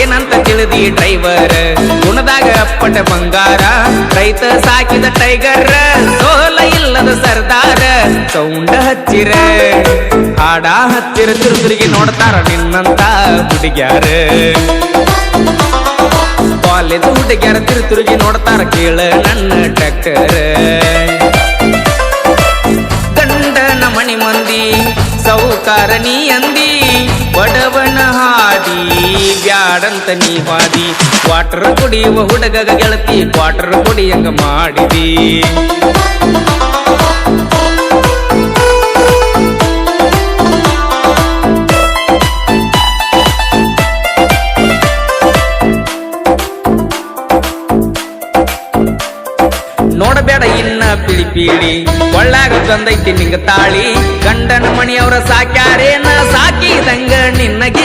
ಏನಂತ ತಿಳಿದಿ ಡ್ರೈವರ್ ಗುಣದಾಗ ಅಪ್ಪಟ ಬಂಗಾರ ರೈತ ಸಾಕಿದ ಟೈಗರ್ ಸೋಲ ಇಲ್ಲದ ಸರ್ದಾರ ಸೌಂಡ ಹಚ್ಚಿರ ಹಾಡ ಹಚ್ಚಿರ ತಿರುಗಿ ನೋಡ್ತಾರ ನಿನ್ನಂತ ಹುಡುಗ್ಯಾರ ಕಾಲೇಜ್ ಹುಡುಗ್ಯಾರ ತಿರುಗಿ ನೋಡ್ತಾರ ಕೇಳ ನನ್ನ ಟ್ರ್ಯಾಕ್ಟರ್ ಗಂಡನ ಮಣಿ ಮಂದಿ ಸೌಕಾರ ನೀ ಅಂದಿ ಬಡವನ ಹಾದಿ ಬ್ಯಾಡಂತ ನೀ ವಾದಿ ಕ್ವಾರ್ಟರ್ ಕುಡಿಯುವ ಹುಡುಗಗ ಗೆಳತಿ ಕ್ವಾರ್ಟರ್ ಕುಡಿಯಂಗ ಮಾಡಿದಿ ನೋಡಬೇಡ ಇನ್ನ ಪಿಳಿ ಒಳ್ಳಾಗ ಬಂದೈತಿ ನಿಂಗ ತಾಳಿ ಗಂಡನ ಮಣಿಯವರ ಸಾಕ್ಯಾರೇನ ಸಾಕಿದಂಗ ನಿನ್ನಗೆ